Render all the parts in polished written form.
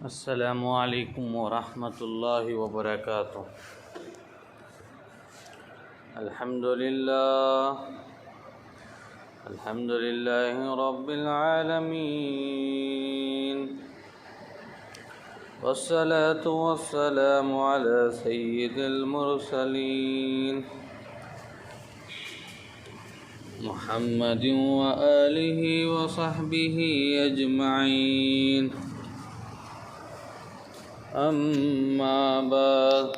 السلام علیکم ورحمۃ اللہ وبرکاتہ۔ الحمد للہ رب العالمین، والصلاة والسلام علی سید المرسلین محمد وآلہ وصحبہ اجمعین، اما بعد،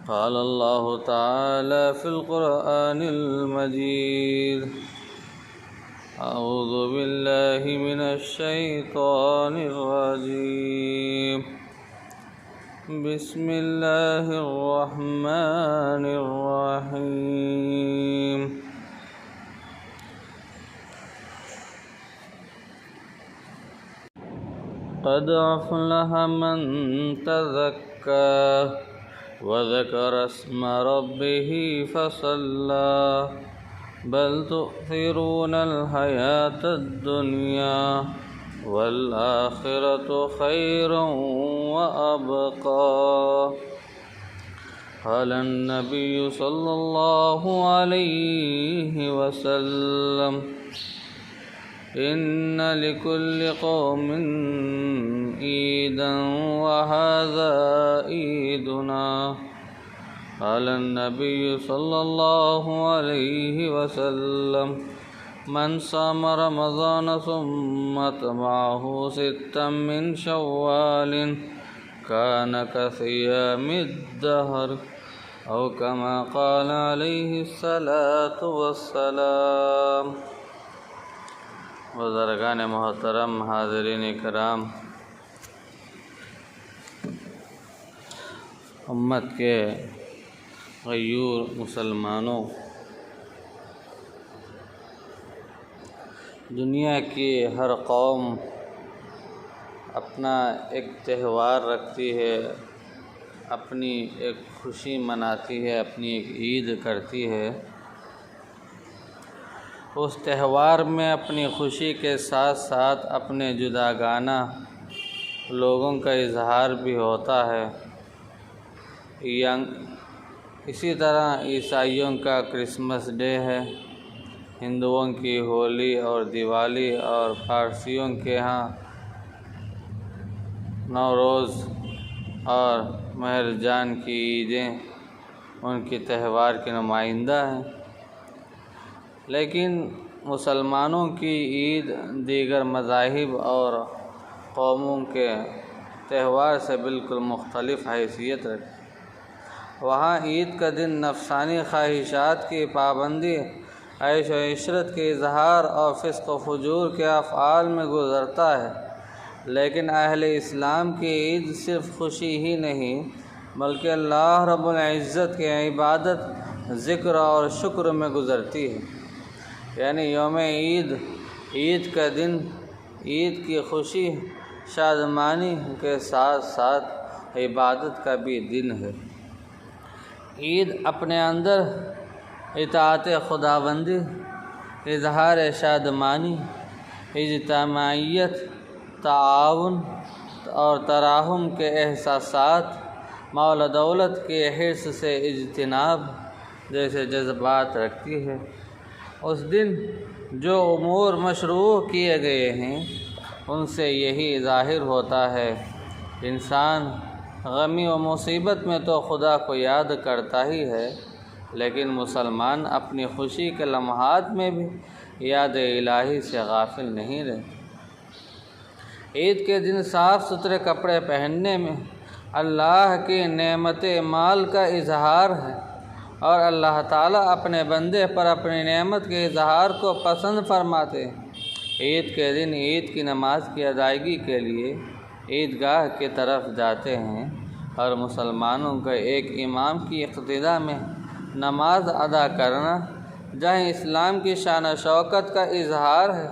قال اللہ تعالی فی القرآن المجید، اعوذ باللہ من الشیطان الرجیم، بسم اللہ الرحمن الرحیم۔ قد افلح من تزکى وذكر اسم ربه فصلى بل تؤثرون الحياة الدنيا والآخرة خير وأبقى، قال النبي صلى الله عليه وسلم إن لكل قوم عيدا وهذا عيدنا، قال النبي صلى الله عليه وسلم من صام رمضان ثم أتبعه ستا من شوال كان كصيام الدهر، أو كما قال عليه الصلاة والسلام۔ بزرگان محترم، حاضرین کرام، امت کے غیور مسلمانوں، دنیا کی ہر قوم اپنا ایک تہوار رکھتی ہے، اپنی ایک خوشی مناتی ہے، اپنی ایک عید کرتی ہے۔ اس تہوار میں اپنی خوشی کے ساتھ ساتھ اپنے جداگانہ لوگوں کا اظہار بھی ہوتا ہے۔ اسی طرح عیسائیوں کا کرسمس ڈے ہے، ہندوؤں کی ہولی اور دیوالی، اور پارسیوں کے ہاں نوروز اور مہرجان کی عیدیں ان کی تہوار کی نمائندہ ہیں۔ لیکن مسلمانوں کی عید دیگر مذاہب اور قوموں کے تہوار سے بالکل مختلف حیثیت رکھتی ہے۔ وہاں عید کا دن نفسانی خواہشات کی پابندی، عیش و عشرت کے اظہار اور فسق و فجور کے افعال میں گزرتا ہے، لیکن اہل اسلام کی عید صرف خوشی ہی نہیں بلکہ اللہ رب العزت کی عبادت، ذکر اور شکر میں گزرتی ہے۔ یعنی یوم عید کا دن عید کی خوشی شادمانی کے ساتھ ساتھ عبادت کا بھی دن ہے۔ عید اپنے اندر اطاعت خداوندی، اظہار شادمانی، اجتماعیت، تعاون اور تراحم کے احساسات، مال و دولت کے حرص سے اجتناب جیسے جذبات رکھتی ہے۔ اس دن جو امور مشروع کیے گئے ہیں ان سے یہی ظاہر ہوتا ہے، انسان غمی و مصیبت میں تو خدا کو یاد کرتا ہی ہے، لیکن مسلمان اپنی خوشی کے لمحات میں بھی یاد الہی سے غافل نہیں رہتے۔ عید کے دن صاف ستھرے کپڑے پہننے میں اللہ کی نعمت مال کا اظہار ہے، اور اللہ تعالیٰ اپنے بندے پر اپنی نعمت کے اظہار کو پسند فرماتے ہیں۔ عید کے دن عید کی نماز کی ادائیگی کے لیے عیدگاہ کی طرف جاتے ہیں، اور مسلمانوں کا ایک امام کی اقتداء میں نماز ادا کرنا جہاں اسلام کی شان و شوکت کا اظہار ہے،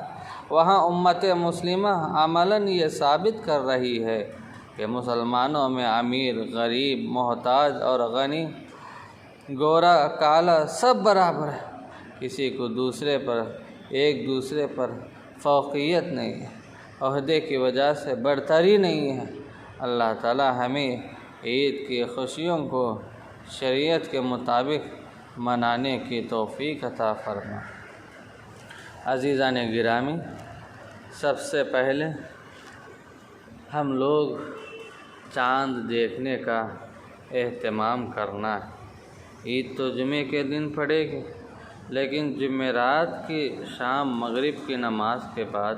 وہاں امت مسلمہ عملاً یہ ثابت کر رہی ہے کہ مسلمانوں میں امیر، غریب، محتاج اور غنی، گورا کالا سب برابر ہے، کسی کو ایک دوسرے پر فوقیت نہیں ہے۔ عہدے کی وجہ سے برتری نہیں ہے۔ اللہ تعالی ہمیں عید کی خوشیوں کو شریعت کے مطابق منانے کی توفیق عطا فرمائے۔ عزیزان گرامی، سب سے پہلے ہم لوگ چاند دیکھنے کا اہتمام کرنا ہے۔ عید تو جمعے کے دن پڑے گی، لیکن جمعرات کی شام مغرب کی نماز کے بعد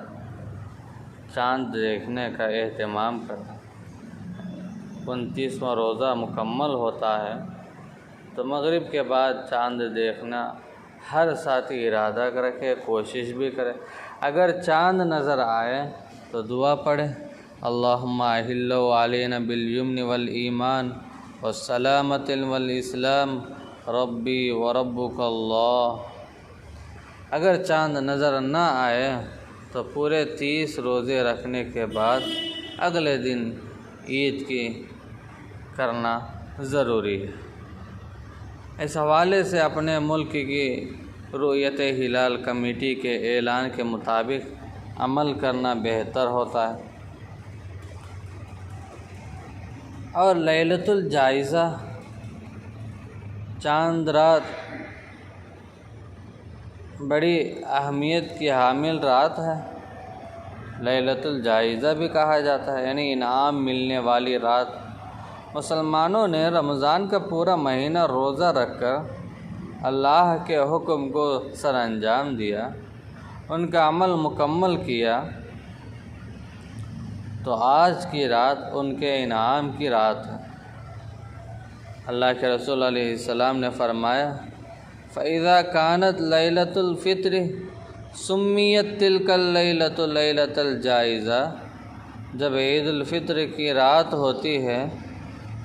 چاند دیکھنے کا اہتمام کرنا۔ 29واں روزہ مکمل ہوتا ہے تو مغرب کے بعد چاند دیکھنا ہر ساتھی ارادہ رکھے، کوشش بھی کرے۔ اگر چاند نظر آئے تو دعا پڑھے، اللہم احل علینا بالیمن والایمان والسلامۃ والاسلام ربی وربک اللہ۔ اگر چاند نظر نہ آئے تو پورے 30 روزے رکھنے کے بعد اگلے دن عید کی کرنا ضروری ہے۔ اس حوالے سے اپنے ملک کی رؤیت ہلال کمیٹی کے اعلان کے مطابق عمل کرنا بہتر ہوتا ہے۔ اور لیلۃ الجائزہ چاند رات بڑی اہمیت کی حامل رات ہے۔ لیلۃ الجائزہ بھی کہا جاتا ہے، یعنی انعام ملنے والی رات۔ مسلمانوں نے رمضان کا پورا مہینہ روزہ رکھ کر اللہ کے حکم کو سر انجام دیا، ان کا عمل مکمل کیا، تو آج کی رات ان کے انعام کی رات ہے۔ اللہ کے رسول علیہ السلام نے فرمایا، فَإِذَا كَانَتْ لَيْلَةُ الْفِطْرِ سُمِّيَتْ تِلْكَ اللَّيْلَةُ لَيْلَةَ الْجَائِزَةِ، جب عید الفطر کی رات ہوتی ہے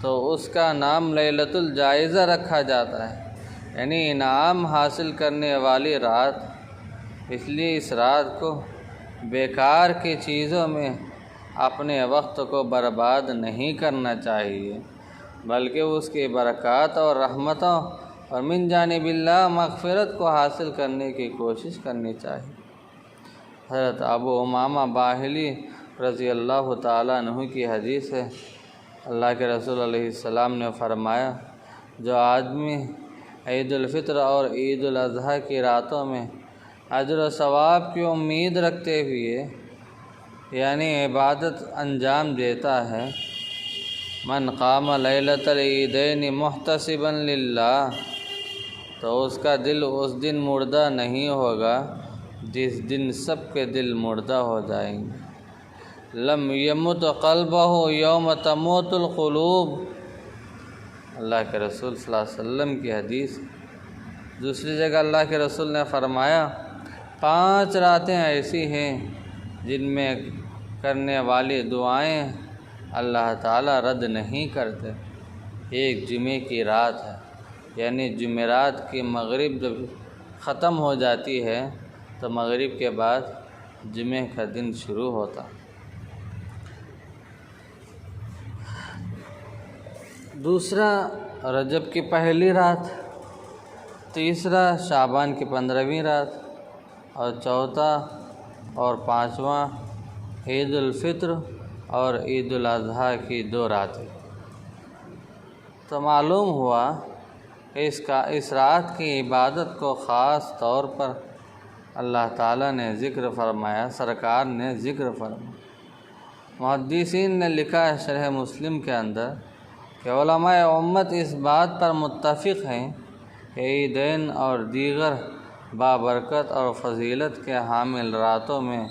تو اس کا نام لیلۃ الجائزہ رکھا جاتا ہے، یعنی انعام حاصل کرنے والی رات۔ اس لیے اس رات کو بیکار کی چیزوں میں اپنے وقت کو برباد نہیں کرنا چاہیے، بلکہ اس کی برکات اور رحمتوں اور من جانب اللہ مغفرت کو حاصل کرنے کی کوشش کرنی چاہیے۔ حضرت ابو امامہ باہلی رضی اللہ تعالیٰ عنہ کی حدیث ہے، اللہ کے رسول علیہ السلام نے فرمایا، جو آدمی عید الفطر اور عید الاضحیٰ کی راتوں میں اجر و ثواب کی امید رکھتے ہوئے یعنی عبادت انجام دیتا ہے، من قام لیلۃ العیدین محتسبا للہ، تو اس کا دل اس دن مردہ نہیں ہوگا جس دن سب کے دل مردہ ہو جائیں گے۔ لم یمت قلبہ یوم تموت القلوب، اللہ کے رسول صلی اللہ علیہ وسلم کی حدیث۔ دوسری جگہ اللہ کے رسول نے فرمایا، 5 راتیں ایسی ہیں جن میں کرنے والی دعائیں اللہ تعالیٰ رد نہیں کرتے۔ ایک جمعے کی رات ہے، یعنی جمعرات کی مغرب جب ختم ہو جاتی ہے تو مغرب کے بعد جمعے کا دن شروع ہوتا۔ دوسرا رجب کی پہلی رات، تیسرا شعبان کی 15ویں رات، اور چوتھا اور 5واں عید الفطر اور عید الاضحیٰ کی 2 راتیں۔ تو معلوم ہوا کہ اس رات کی عبادت کو خاص طور پر اللہ تعالیٰ نے ذکر فرمایا، سرکار نے ذکر فرمایا۔ محدثین نے لکھا ہے شرح مسلم کے اندر کہ علماء امت اس بات پر متفق ہیں کہ عیدین اور دیگر بابرکت اور فضیلت کے حامل راتوں میں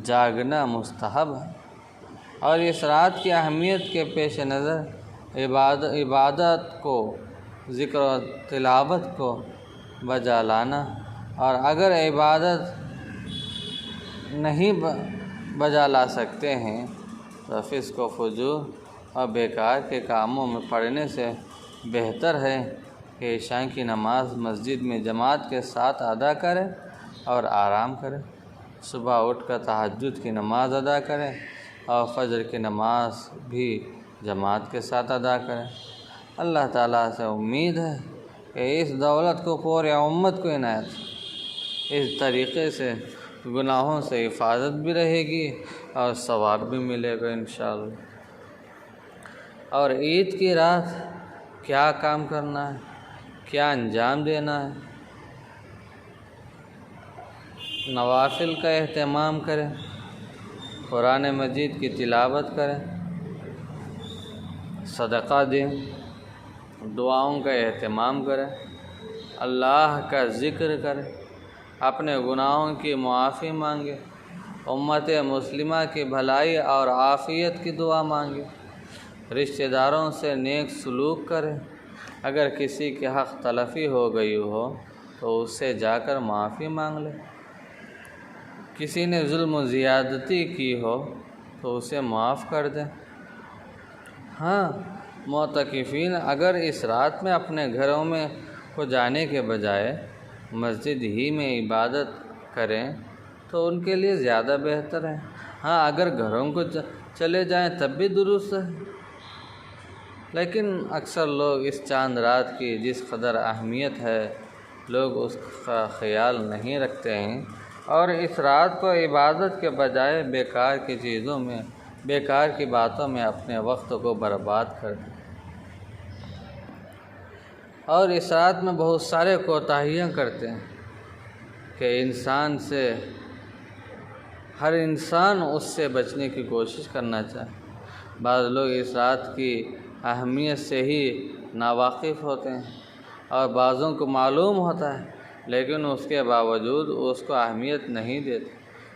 جاگنا مستحب ہے، اور اس رات کی اہمیت کے پیش نظر عبادت کو، ذکر و تلاوت کو بجا لانا، اور اگر عبادت نہیں بجا لا سکتے ہیں تو فسق و فجور اور بیکار کے کاموں میں پڑنے سے بہتر ہے کہ عشاء کی نماز مسجد میں جماعت کے ساتھ ادا کرے اور آرام کرے، صبح اٹھ کر تہجد کی نماز ادا کرے اور فجر کی نماز بھی جماعت کے ساتھ ادا کرے۔ اللہ تعالیٰ سے امید ہے کہ اس دولت کو پورے امت کو عنایت، اس طریقے سے گناہوں سے حفاظت بھی رہے گی اور ثواب بھی ملے گا انشاءاللہ۔ اور عید کی رات کیا کام کرنا ہے، کیا انجام دینا ہے؟ نوافل کا اہتمام کریں، قرآن مجید کی تلاوت کریں، صدقہ دیں، دعاؤں کا اہتمام کریں، اللہ کا ذکر کریں، اپنے گناہوں کی معافی مانگیں، امت مسلمہ کی بھلائی اور عافیت کی دعا مانگیں، رشتہ داروں سے نیک سلوک کریں، اگر کسی کے حق تلفی ہو گئی ہو تو اس سے جا کر معافی مانگ لیں، کسی نے ظلم و زیادتی کی ہو تو اسے معاف کر دیں۔ ہاں، معتکفین اگر اس رات میں اپنے گھروں میں کو جانے کے بجائے مسجد ہی میں عبادت کریں تو ان کے لیے زیادہ بہتر ہے۔ ہاں، اگر گھروں کو چلے جائیں تب بھی درست ہے، لیکن اکثر لوگ اس چاند رات کی جس قدر اہمیت ہے لوگ اس کا خیال نہیں رکھتے ہیں اور اس رات کو عبادت کے بجائے بیکار کی چیزوں میں، بیکار کی باتوں میں اپنے وقت کو برباد کرتے ہیں، اور اس رات میں بہت سارے کوتاہیاں کرتے ہیں کہ ہر انسان اس سے بچنے کی کوشش کرنا چاہے۔ بعض لوگ اس رات کی اہمیت سے ہی ناواقف ہوتے ہیں اور بعضوں کو معلوم ہوتا ہے لیکن اس کے باوجود اس کو اہمیت نہیں دیتے،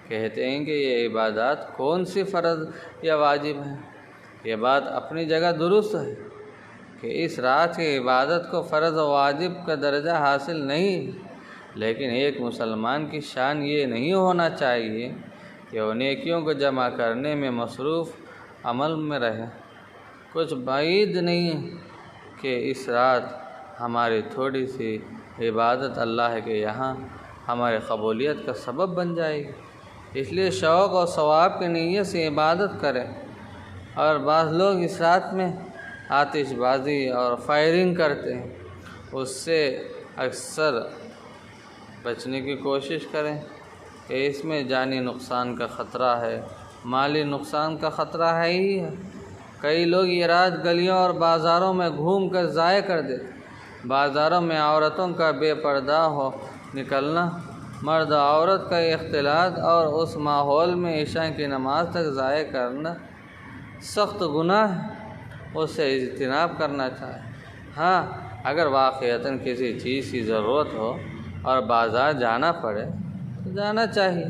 کہتے ہیں کہ یہ عبادات کون سی فرض یا واجب ہیں۔ یہ بات اپنی جگہ درست ہے کہ اس رات کی عبادت کو فرض و واجب کا درجہ حاصل نہیں، لیکن ایک مسلمان کی شان یہ نہیں ہونا چاہیے کہ وہ نیکیوں کو جمع کرنے میں مصروف عمل میں رہے۔ کچھ بعید نہیں کہ اس رات ہماری تھوڑی سی عبادت اللہ کے یہاں ہماری قبولیت کا سبب بن جائے گی، اس لیے شوق اور ثواب کی نیت سے عبادت کریں۔ اور بعض لوگ اس رات میں آتش بازی اور فائرنگ کرتے ہیں، اس سے اکثر بچنے کی کوشش کریں کہ اس میں جانی نقصان کا خطرہ ہے، مالی نقصان کا خطرہ ہے ہی ہے۔ کئی لوگ یہ رات گلیوں اور بازاروں میں گھوم کر ضائع کر دیتے۔ بازاروں میں عورتوں کا بے پردہ ہو نکلنا، مرد و عورت کا اختلاط اور اس ماحول میں عشاء کی نماز تک ضائع کرنا سخت گناہ ہے، اس سے اجتناب کرنا چاہے۔ ہاں، اگر واقعتاً کسی چیز کی ضرورت ہو اور بازار جانا پڑے تو جانا چاہیے،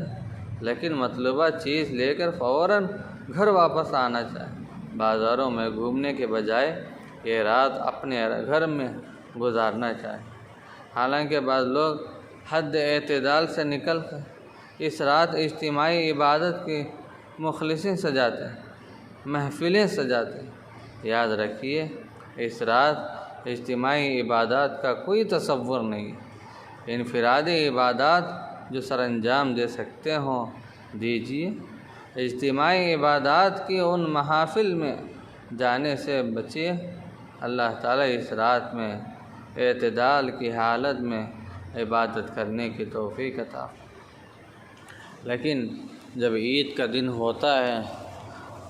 لیکن مطلوبہ چیز لے کر فوراً گھر واپس آنا چاہیے۔ بازاروں میں گھومنے کے بجائے یہ رات اپنے گھر میں گزارنا چاہیے۔ حالانکہ بعض لوگ حد اعتدال سے نکل کر اس رات اجتماعی عبادت کی مخلصیں سجاتے ہیں، محفلیں سجاتے ہیں۔ یاد رکھیے، اس رات اجتماعی عبادات کا کوئی تصور نہیں ہے۔ انفرادی عبادات جو سر انجام دے سکتے ہوں دیجیے، اجتماعی عبادات کی ان محافل میں جانے سے بچیے۔ اللہ تعالیٰ اس رات میں اعتدال کی حالت میں عبادت کرنے کی توفیق عطا فرمائے۔ لیکن جب عید کا دن ہوتا ہے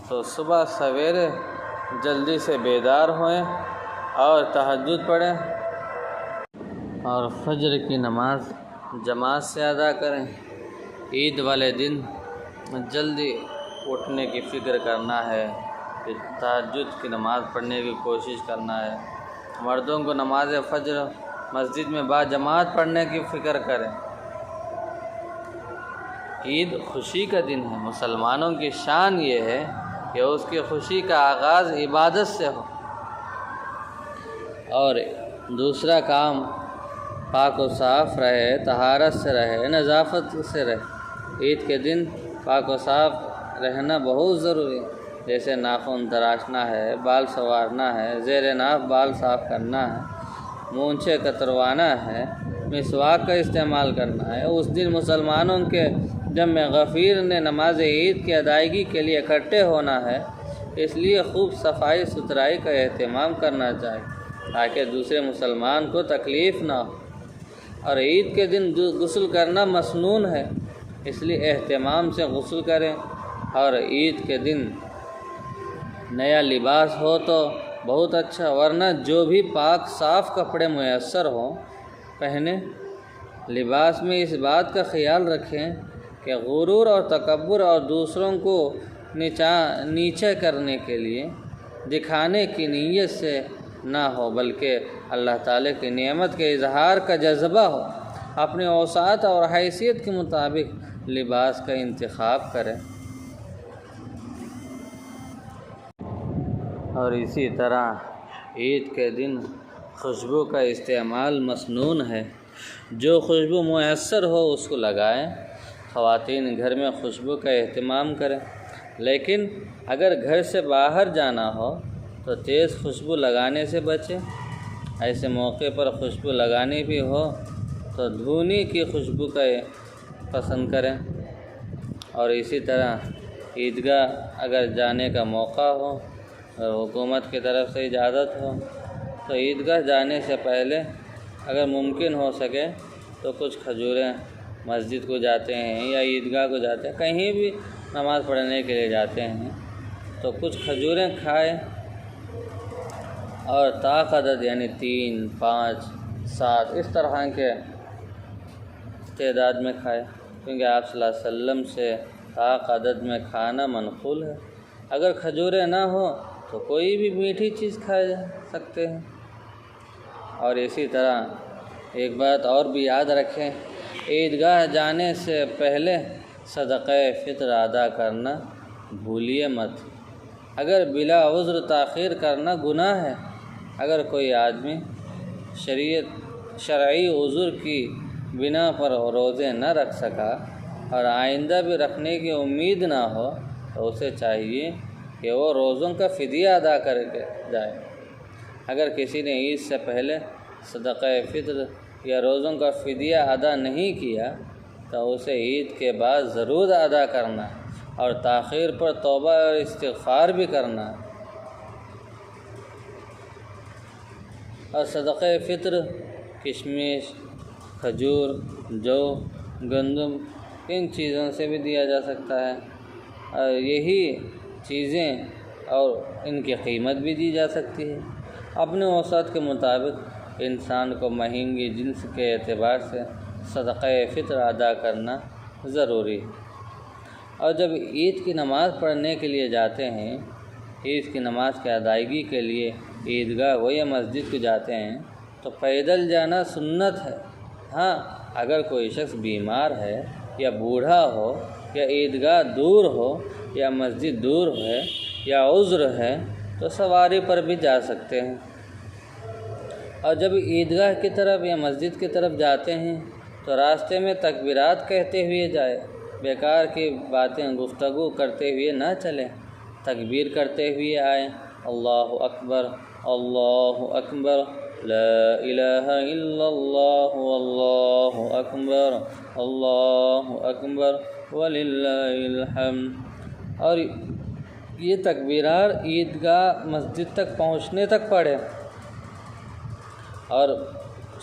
تو صبح سویرے جلدی سے بیدار ہوئیں اور تہجد پڑھیں اور فجر کی نماز جماعت سے ادا کریں۔ عید والے دن جلدی اٹھنے کی فکر کرنا ہے، تہجد کی نماز پڑھنے کی کوشش کرنا ہے۔ مردوں کو نماز فجر مسجد میں باجماعت پڑھنے کی فکر کریں۔ عید خوشی کا دن ہے، مسلمانوں کی شان یہ ہے کہ اس کی خوشی کا آغاز عبادت سے ہو، اور دوسرا کام پاک و صاف رہے، طہارت سے رہے، نظافت سے رہے۔ عید کے دن پاک و صاف رہنا بہت ضروری ہے، جیسے ناخن تراشنا ہے، بال سنوارنا ہے، زیر ناف بال صاف کرنا ہے، مونچھیں کتروانا ہے، مسواک کا استعمال کرنا ہے۔ اس دن مسلمانوں کے جمع غفیر نے نماز عید کی ادائیگی کے لیے اکٹھے ہونا ہے، اس لیے خوب صفائی ستھرائی کا اہتمام کرنا چاہیے تاکہ دوسرے مسلمان کو تکلیف نہ ہو۔ اور عید کے دن غسل کرنا مسنون ہے، اس لیے اہتمام سے غسل کریں، اور عید کے دن نیا لباس ہو تو بہت اچھا، ورنہ جو بھی پاک صاف کپڑے میسر ہوں پہنیں۔ لباس میں اس بات کا خیال رکھیں کہ غرور اور تکبر اور دوسروں کو نیچے کرنے کے لیے دکھانے کی نیت سے نہ ہو، بلکہ اللہ تعالیٰ کی نعمت کے اظہار کا جذبہ ہو۔ اپنے اوساط اور حیثیت کے مطابق لباس کا انتخاب کریں۔ اور اسی طرح عید کے دن خوشبو کا استعمال مسنون ہے۔ جو خوشبو میسر ہو اس کو لگائیں۔ خواتین گھر میں خوشبو کا اہتمام کریں، لیکن اگر گھر سے باہر جانا ہو تو تیز خوشبو لگانے سے بچیں۔ ایسے موقع پر خوشبو لگانی بھی ہو تو دھونی کی خوشبو کا پسند کریں۔ اور اسی طرح عیدگاہ اگر جانے کا موقع ہو اور حکومت کی طرف سے اجازت ہو تو عیدگاہ جانے سے پہلے اگر ممکن ہو سکے تو کچھ کھجوریں، مسجد کو جاتے ہیں یا عیدگاہ کو جاتے ہیں، کہیں بھی نماز پڑھنے کے لیے جاتے ہیں تو کچھ کھجوریں کھائیں، اور طاق عدد یعنی 3، 5، 7 اس طرح کے تعداد میں کھائیں، کیونکہ آپ صلی اللہ علیہ وسلم سے طاق عدد میں کھانا منقول ہے۔ اگر کھجوریں نہ ہوں تو کوئی بھی میٹھی چیز کھا سکتے ہیں۔ اور اسی طرح ایک بات اور بھی یاد رکھیں، عیدگاہ جانے سے پہلے صدقہ فطر ادا کرنا بھولیے مت۔ اگر بلا عذر تاخیر کرنا گناہ ہے۔ اگر کوئی آدمی شرعی عذر کی بنا پر روزے نہ رکھ سکا اور آئندہ بھی رکھنے کی امید نہ ہو تو اسے چاہیے کہ وہ روزوں کا فدیہ ادا کر کے جائے۔ اگر کسی نے عید سے پہلے صدقہ فطر یا روزوں کا فدیہ ادا نہیں کیا تو اسے عید کے بعد ضرور ادا کرنا اور تاخیر پر توبہ اور استغفار بھی کرنا۔ اور صدقہ فطر کشمش، کھجور، جو، گندم ان چیزوں سے بھی دیا جا سکتا ہے، اور یہی چیزیں اور ان کی قیمت بھی دی جا سکتی ہے۔ اپنے اوساط کے مطابق انسان کو مہنگی جنس کے اعتبار سے صدقہ فطر ادا کرنا ضروری ہے۔ اور جب عید کی نماز پڑھنے کے لیے جاتے ہیں، عید کی نماز کی ادائیگی کے لیے عیدگاہ ہو یا مسجد کو جاتے ہیں تو پیدل جانا سنت ہے۔ ہاں، اگر کوئی شخص بیمار ہے یا بوڑھا ہو یا عیدگاہ دور ہو یا مسجد دور ہے یا عذر ہے تو سواری پر بھی جا سکتے ہیں۔ اور جب عیدگاہ کی طرف یا مسجد کی طرف جاتے ہیں تو راستے میں تکبیرات کہتے ہوئے جائے، بیکار کی باتیں گفتگو کرتے ہوئے نہ چلیں، تکبیر کرتے ہوئے آئیں، اللہ اکبر، اللہ اکبر، لا الہ الا اللہ، واللہ اکبر، اللہ اکبر، وللہ الحمد۔ اور یہ تکبیرات عیدگاہ مسجد تک پہنچنے تک پڑھیں۔ اور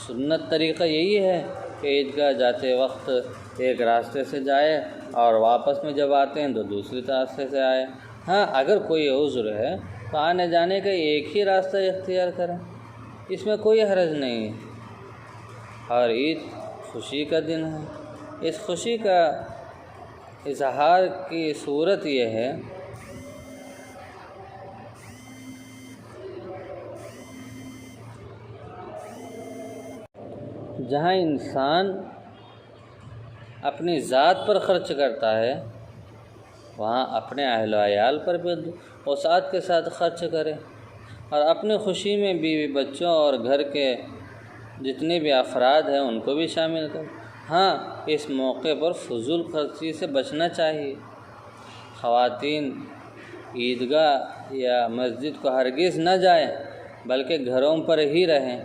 سنت طریقہ یہی ہے کہ عیدگاہ جاتے وقت ایک راستے سے جائے اور واپس میں جب آتے ہیں تو دوسری راستے سے آئے۔ ہاں، اگر کوئی عذر ہے تو آنے جانے کا ایک ہی راستہ اختیار کریں، اس میں کوئی حرج نہیں ہے۔ اور عید خوشی کا دن ہے۔ اس خوشی کا اظہار کی صورت یہ ہے جہاں انسان اپنی ذات پر خرچ کرتا ہے وہاں اپنے اہل و عیال پر بھی وسعت کے ساتھ خرچ کرے، اور اپنی خوشی میں بیوی بچوں اور گھر کے جتنے بھی افراد ہیں ان کو بھی شامل کرے۔ ہاں، اس موقع پر فضول خرچی سے بچنا چاہیے۔ خواتین عیدگاہ یا مسجد کو ہرگز نہ جائیں بلکہ گھروں پر ہی رہیں۔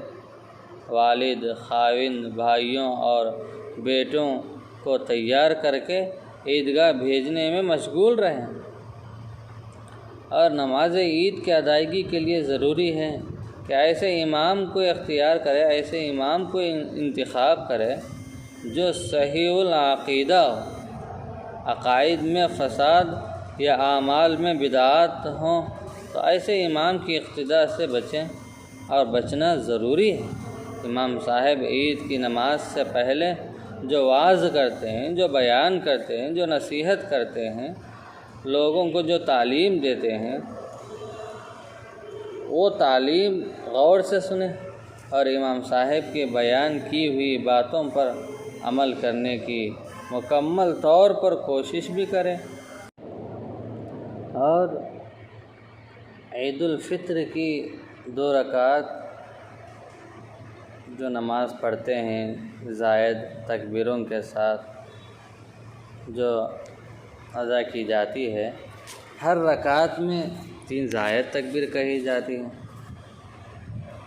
والد، خاوند، بھائیوں اور بیٹوں کو تیار کر کے عیدگاہ بھیجنے میں مشغول رہیں۔ اور نماز عید کی ادائیگی کے لیے ضروری ہے کہ ایسے امام کو اختیار کرے، ایسے امام کو انتخاب کرے جو صحیح العقیدہ ہو، عقائد میں فساد یا اعمال میں بدعات ہوں تو ایسے امام کی اقتداء سے بچیں اور بچنا ضروری ہے۔ امام صاحب عید کی نماز سے پہلے جو وعظ کرتے ہیں، جو بیان کرتے ہیں، جو نصیحت کرتے ہیں، لوگوں کو جو تعلیم دیتے ہیں، وہ تعلیم غور سے سنیں اور امام صاحب کے بیان کی ہوئی باتوں پر عمل کرنے کی مکمل طور پر کوشش بھی کریں۔ اور عید الفطر کی 2 رکعت جو نماز پڑھتے ہیں زائد تکبیروں کے ساتھ جو ادا کی جاتی ہے، ہر رکعت میں 3 زائد تکبیر کہی جاتی ہیں۔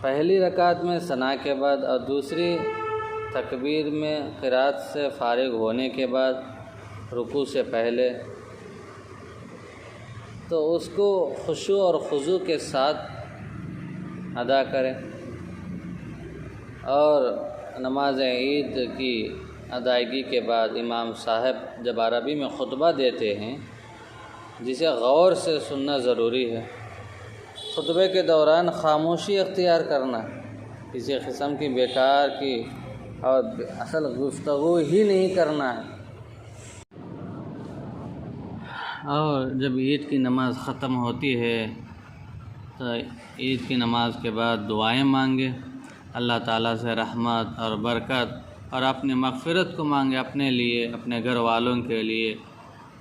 پہلی رکعت میں ثنا کے بعد اور دوسری تکبیر میں قرات سے فارغ ہونے کے بعد رکوع سے پہلے، تو اس کو خشوع اور خضوع کے ساتھ ادا کریں۔ اور نماز عید کی ادائیگی کے بعد امام صاحب جب عربی میں خطبہ دیتے ہیں جسے غور سے سننا ضروری ہے، خطبے کے دوران خاموشی اختیار کرنا، کسی قسم کی بیکار کی اور اصل گفتگو ہی نہیں کرنا ہے۔ اور جب عید کی نماز ختم ہوتی ہے تو عید کی نماز کے بعد دعائیں مانگے، اللہ تعالیٰ سے رحمت اور برکت اور اپنی مغفرت کو مانگے، اپنے لیے، اپنے گھر والوں کے لیے،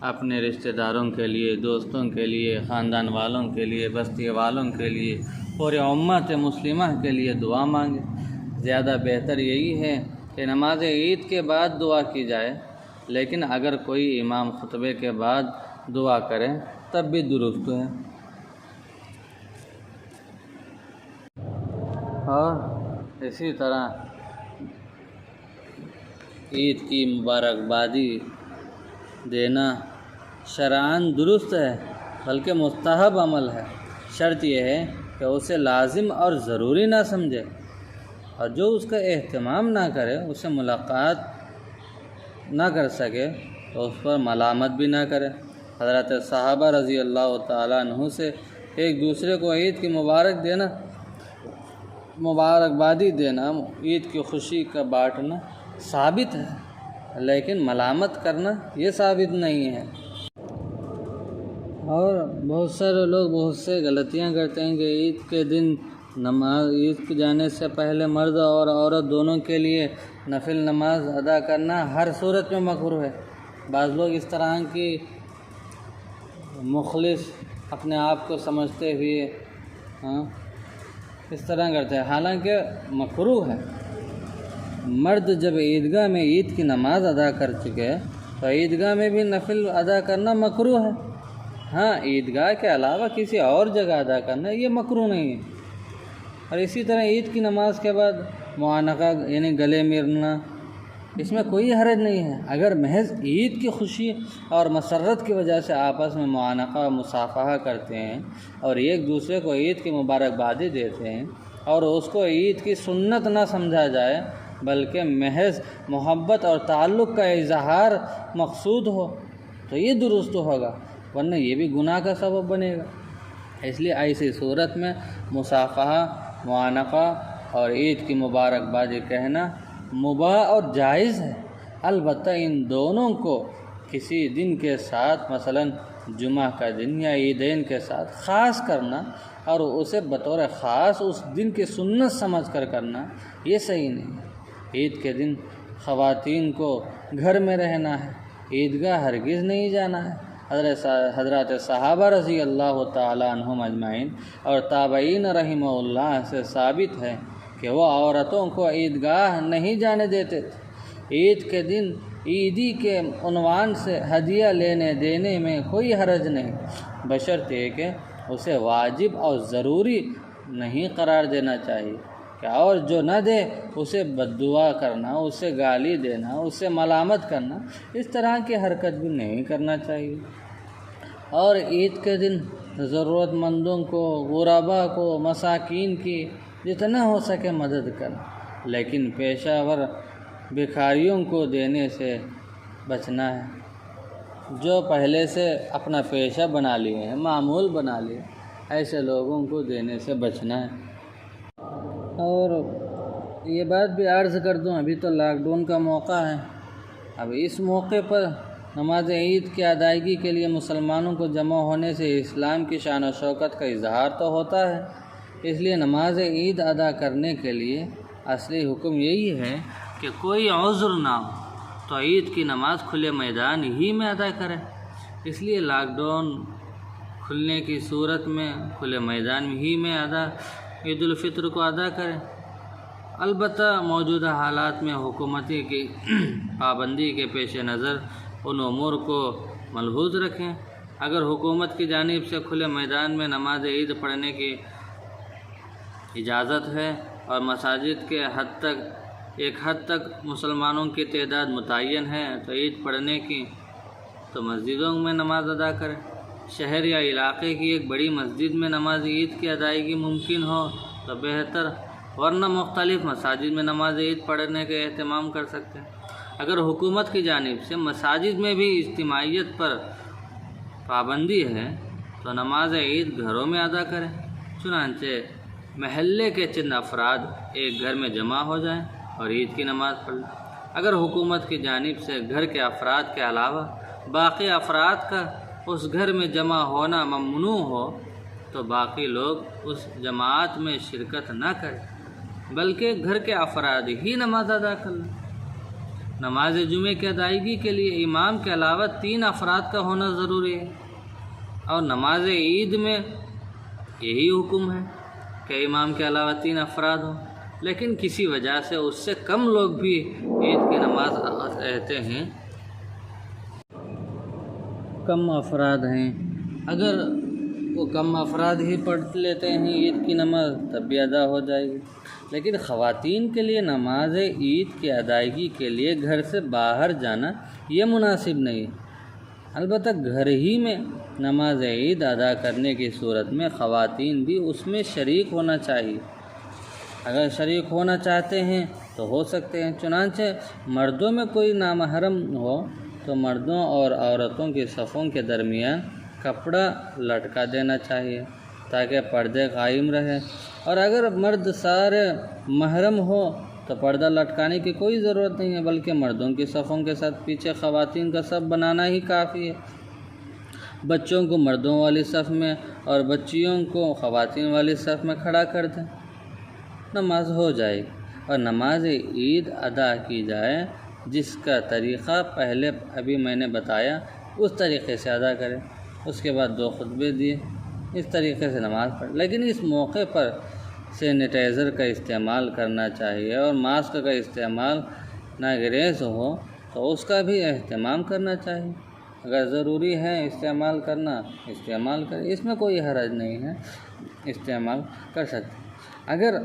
اپنے رشتہ داروں کے لیے، دوستوں کے لیے، خاندان والوں کے لیے، بستی والوں کے لیے، پورے امت مسلمہ کے لیے دعا مانگے۔ زیادہ بہتر یہی ہے کہ نماز عید کے بعد دعا کی جائے، لیکن اگر کوئی امام خطبے کے بعد دعا کرے تب بھی درست ہے۔ اور اسی طرح عید کی مبارکبادی دینا شرعاً درست ہے، بلکہ مستحب عمل ہے۔ شرط یہ ہے کہ اسے لازم اور ضروری نہ سمجھے، اور جو اس کا اہتمام نہ کرے، اسے ملاقات نہ کر سکے تو اس پر ملامت بھی نہ کرے۔ حضرت صحابہ رضی اللہ تعالیٰ عنہ سے ایک دوسرے کو عید کی مبارکبادی دینا، عید کی خوشی کا بانٹنا ثابت ہے، لیکن ملامت کرنا یہ ثابت نہیں ہے۔ اور بہت سارے لوگ بہت سے غلطیاں کرتے ہیں کہ عید کے دن عید کے جانے سے پہلے مرد اور عورت دونوں کے لیے نفل نماز ادا کرنا ہر صورت میں مکروہ ہے۔ بعض لوگ اس طرح کی مخلص اپنے آپ کو سمجھتے ہوئے اس طرح کرتے ہیں، حالانکہ مکروہ ہے۔ مرد جب عیدگاہ میں عید کی نماز ادا کر چکے تو عیدگاہ میں بھی نفل ادا کرنا مکروہ ہے۔ ہاں، عیدگاہ کے علاوہ کسی اور جگہ ادا کرنا یہ مکروہ نہیں ہے۔ اور اسی طرح عید کی نماز کے بعد معانقہ یعنی گلے ملنا، اس میں کوئی حرج نہیں ہے۔ اگر محض عید کی خوشی اور مسرت کی وجہ سے آپس میں معانقہ مصافحہ کرتے ہیں اور ایک دوسرے کو عید کی مبارکبادی دیتے ہیں اور اس کو عید کی سنت نہ سمجھا جائے بلکہ محض محبت اور تعلق کا اظہار مقصود ہو تو یہ درست ہوگا، ورنہ یہ بھی گناہ کا سبب بنے گا۔ اس لیے ایسی صورت میں مصافحہ، معانقہ اور عید کی مبارکبادی کہنا مباح اور جائز ہے، البتہ ان دونوں کو کسی دن کے ساتھ مثلا جمعہ کا دن یا عیدین کے ساتھ خاص کرنا اور اسے بطور خاص اس دن کی سنت سمجھ کر کرنا یہ صحیح نہیں ہے۔ عید کے دن خواتین کو گھر میں رہنا ہے، عیدگاہ ہرگز نہیں جانا ہے۔ حضرات صحابہ رضی اللہ تعالیٰ عنہم اجمعین اور تابعین رحمہ اللہ سے ثابت ہے کہ وہ عورتوں کو عیدگاہ نہیں جانے دیتے تھے۔ عید کے دن عیدی کے عنوان سے ہدیہ لینے دینے میں کوئی حرج نہیں، بشرطے کہ اسے واجب اور ضروری نہیں قرار دینا چاہیے کہ اور جو نہ دے اسے بددعا کرنا، اسے گالی دینا، اسے ملامت کرنا، اس طرح کی حرکت بھی نہیں کرنا چاہیے۔ اور عید کے دن ضرورت مندوں کو، غربا کو، مساکین کی جتنا ہو سکے مدد کرنا، لیکن پیشہ ور بھکاریوں کو دینے سے بچنا ہے۔ جو پہلے سے اپنا پیشہ بنا لیے ہیں، معمول بنا لیے، ایسے لوگوں کو دینے سے بچنا ہے۔ اور یہ بات بھی عرض کر دوں، ابھی تو لاک ڈاؤن کا موقع ہے، اب اس موقع پر نماز عید کی ادائیگی کے لیے مسلمانوں کو جمع ہونے سے اسلام کی شان و شوکت کا اظہار تو ہوتا ہے، اس لیے نماز عید ادا کرنے کے لیے اصلی حکم یہی ہے کہ کوئی عذر نہ ہو تو عید کی نماز کھلے میدان ہی میں ادا کرے۔ اس لیے لاک ڈاؤن کھلنے کی صورت میں کھلے میدان ہی میں عید الفطر کو ادا کریں۔ البتہ موجودہ حالات میں حکومتی کی پابندی کے پیش نظر ان امور کو ملحوظ رکھیں۔ اگر حکومت کی جانب سے کھلے میدان میں نماز عید پڑھنے کی اجازت ہے اور مساجد کے ایک حد تک مسلمانوں کی تعداد متعین ہے تو عید پڑھنے کی تو مسجدوں میں نماز ادا کریں۔ شہر یا علاقے کی ایک بڑی مسجد میں نماز عید کی ادائیگی ممکن ہو تو بہتر، ورنہ مختلف مساجد میں نماز عید پڑھنے کا اہتمام کر سکتے ہیں۔ اگر حکومت کی جانب سے مساجد میں بھی اجتماعیت پر پابندی ہے تو نماز عید گھروں میں ادا کریں، چنانچہ محلے کے چند افراد ایک گھر میں جمع ہو جائیں اور عید کی نماز پڑھ لیں۔ اگر حکومت کی جانب سے گھر کے افراد کے علاوہ باقی افراد کا اس گھر میں جمع ہونا ممنوع ہو تو باقی لوگ اس جماعت میں شرکت نہ کریں بلکہ گھر کے افراد ہی نماز ادا کر لیں۔ نماز جمعہ کی ادائیگی کے لیے امام کے علاوہ 3 افراد کا ہونا ضروری ہے، اور نماز عید میں یہی حکم ہے کہ امام کے علاوہ 3 افراد ہوں، لیکن کسی وجہ سے اس سے کم لوگ بھی عید کی نماز رہتے ہیں، کم افراد ہیں، اگر وہ کم افراد ہی پڑھ لیتے ہیں عید کی نماز تب بھی ادا ہو جائے گی۔ لیکن خواتین کے لیے نماز عید کی ادائیگی کے لیے گھر سے باہر جانا یہ مناسب نہیں ہے۔ البتہ گھر ہی میں نماز عید ادا کرنے کی صورت میں خواتین بھی اس میں شریک ہونا چاہیے، اگر شریک ہونا چاہتے ہیں تو ہو سکتے ہیں، چنانچہ مردوں میں کوئی نامحرم ہو تو مردوں اور عورتوں کی صفوں کے درمیان کپڑا لٹکا دینا چاہیے تاکہ پردے قائم رہے، اور اگر مرد سارے محرم ہو تو پردہ لٹکانے کی کوئی ضرورت نہیں ہے، بلکہ مردوں کی صفوں کے ساتھ پیچھے خواتین کا صف بنانا ہی کافی ہے۔ بچوں کو مردوں والی صف میں اور بچیوں کو خواتین والی صف میں کھڑا کر دیں، نماز ہو جائے گی اور نماز عید ادا کی جائے، جس کا طریقہ پہلے ابھی میں نے بتایا اس طریقے سے ادا کریں، اس کے بعد 2 خطبے دیے، اس طریقے سے نماز پڑھ۔ لیکن اس موقع پر سینیٹائزر کا استعمال کرنا چاہیے اور ماسک کا استعمال ناگزیر ہو تو اس کا بھی اہتمام کرنا چاہیے، اگر ضروری ہے استعمال کرنا استعمال کریں، اس میں کوئی حرج نہیں ہے، استعمال کر سکتے۔ اگر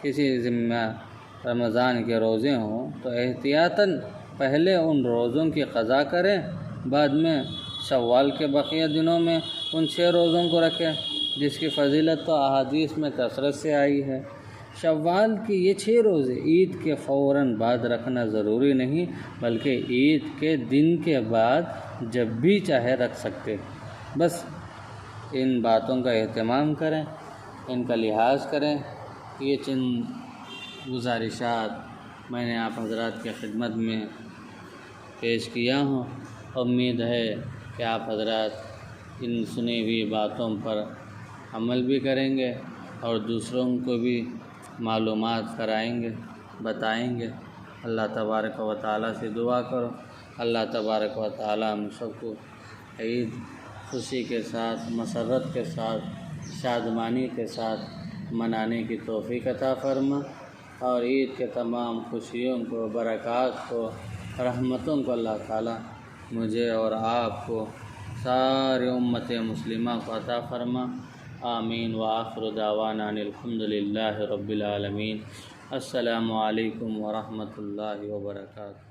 کسی ذمہ رمضان کے روزے ہوں تو احتیاطاً پہلے ان روزوں کی قضا کریں، بعد میں شوال کے بقیہ دنوں میں ان 6 روزوں کو رکھیں، جس کی فضیلت تو احادیث میں کثرت سے آئی ہے۔ شوال کی یہ 6 روزے عید کے فوراً بعد رکھنا ضروری نہیں، بلکہ عید کے دن کے بعد جب بھی چاہے رکھ سکتے۔ بس ان باتوں کا اہتمام کریں، ان کا لحاظ کریں۔ یہ چند گزارشات میں نے آپ حضرات کی خدمت میں پیش کیا ہوں، امید ہے کہ آپ حضرات ان سنی ہوئی باتوں پر عمل بھی کریں گے اور دوسروں کو بھی معلومات کرائیں گے، بتائیں گے۔ اللہ تبارک و تعالیٰ سے دعا کرو، اللہ تبارک و تعالیٰ ہم سب کو عید خوشی کے ساتھ، مسرت کے ساتھ، شادمانی کے ساتھ منانے کی توفیق عطا فرما، اور عید کے تمام خوشیوں کو، برکات کو، رحمتوں کو اللہ تعالیٰ مجھے اور آپ کو، سارے امت مسلمہ کو عطا فرما۔ آمین وآخر دعوانا ان الحمد للہ رب العالمین۔ السلام علیکم ورحمۃ اللہ وبرکاتہ۔